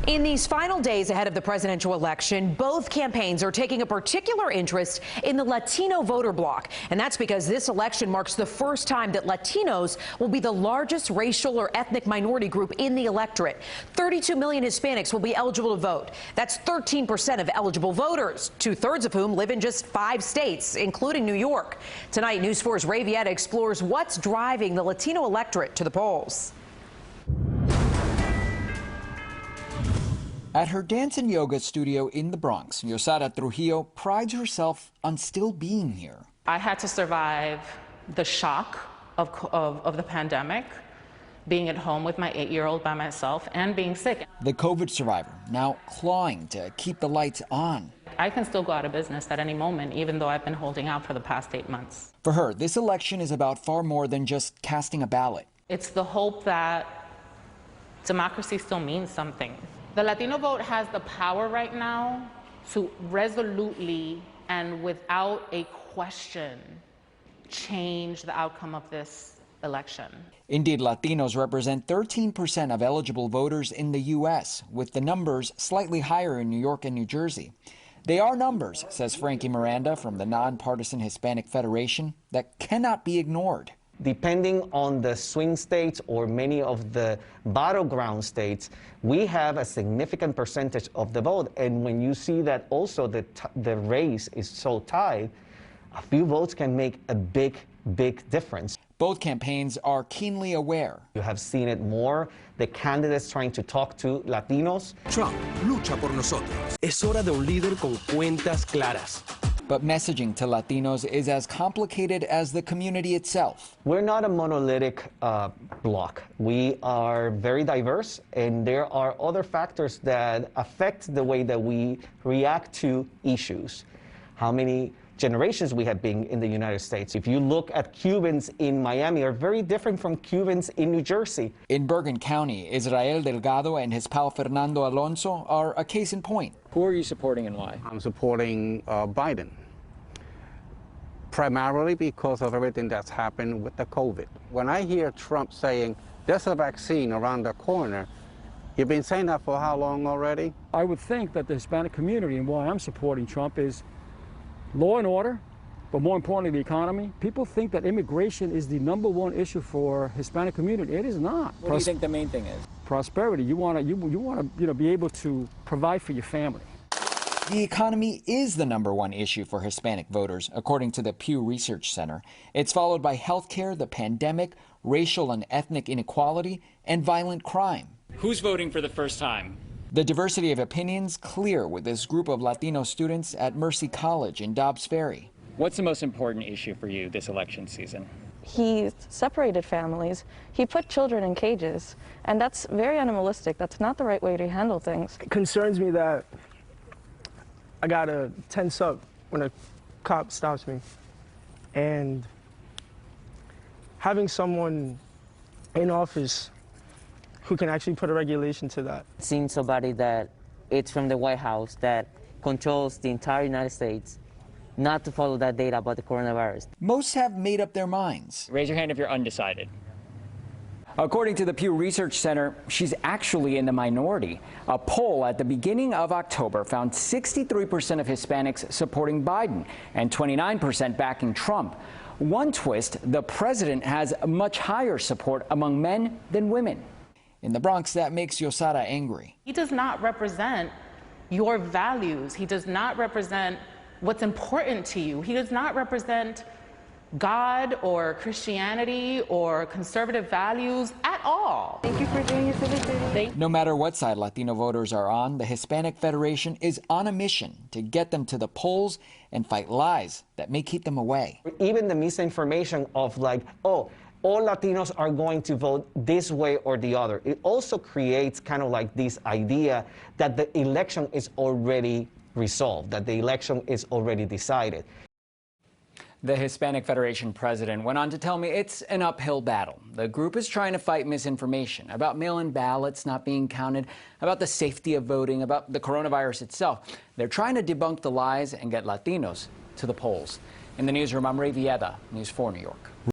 In these final days ahead of the presidential election, both campaigns are taking a particular interest in the Latino voter bloc. And that's because this election marks the first time that Latinos will be the largest racial or ethnic minority group in the electorate. 32 million Hispanics will be eligible to vote. That's 13% of eligible voters, 2/3 of whom live in just 5 states, including New York. Tonight, News 4's Ray Vieta explores what's driving the Latino electorate to the polls. At her dance and yoga studio in the Bronx, YOSARA Trujillo prides herself on still being here. I had to survive the shock of the pandemic, being at home with my 8-year-old by myself, and being sick. The COVID survivor now clawing to keep the lights on. I can still go out of business at any moment, even though I've been holding out for the past 8 months. For her, this election is about far more than just casting a ballot. It's the hope that democracy still means something. The Latino vote has the power right now to resolutely and without a question change the outcome of this election. Indeed, Latinos represent 13% of eligible voters in the U.S., with the numbers slightly higher in New York and New Jersey. They are numbers, says Frankie Miranda from the nonpartisan Hispanic Federation, that cannot be ignored. Depending on the swing states or many of the battleground states, we have a significant percentage of the vote. And when you see that also the race is so tight, a few votes can make a big difference. Both campaigns are keenly aware. You have seen it more, the candidates trying to talk to Latinos. Trump lucha por nosotros. Es hora de un líder con cuentas claras. But messaging to Latinos is as complicated as the community itself. We're not a monolithic bloc. We are very diverse, and there are other factors that affect the way that we react to issues. How many generations we have been in the United States. If you look at Cubans in Miami, are very different from Cubans in New Jersey. In Bergen County, Israel Delgado and his pal Fernando Alonso are a case in point. Who are you supporting and why? I'm supporting Biden, primarily because of everything that's happened with the COVID. When I hear Trump saying, there's a vaccine around the corner, you've been saying that for how long already? I would think that the Hispanic community, and why I'm supporting Trump, is law and order, but more importantly, the economy. People think that immigration is the #1 issue for Hispanic community. It is not. What do you think the main thing is? Prosperity. You want to be able to provide for your family. The economy is the #1 issue for Hispanic voters, according to the Pew Research Center. It's followed by healthcare, the pandemic, racial and ethnic inequality, and violent crime. Who's voting for the first time? The diversity of opinions clear with this group of Latino students at Mercy College in Dobbs Ferry. What's the most important issue for you this election season? He separated families. He put children in cages, and that's very animalistic. That's not the right way to handle things. It concerns me that I gotta tense up when a cop stops me, and having someone in office who can actually put a regulation to that. Seeing somebody that it's from the White House that controls the entire United States not to follow that data about the coronavirus. Most have made up their minds. Raise your hand if you're undecided. According to the Pew Research Center, she's actually in the minority. A poll at the beginning of October found 63% of Hispanics supporting Biden and 29% backing Trump. One twist, the president has much higher support among men than women. In the Bronx, that makes YOSARA angry. He does not represent your values. He does not represent what's important to you. He does not represent God or Christianity or conservative values at all. Thank you for doing your civic duty. No matter what side Latino voters are on, the Hispanic Federation is on a mission to get them to the polls and fight lies that may keep them away. Even the misinformation of like, oh, all Latinos are going to vote this way or the other. It also creates kind of like this idea that the election is already resolved, that the election is already decided. The Hispanic Federation president went on to tell me it's an uphill battle. The group is trying to fight misinformation about mail-in ballots not being counted, about the safety of voting, about the coronavirus itself. They're trying to debunk the lies and get Latinos to the polls. In the newsroom, I'm Ray Vieta, News 4 New York.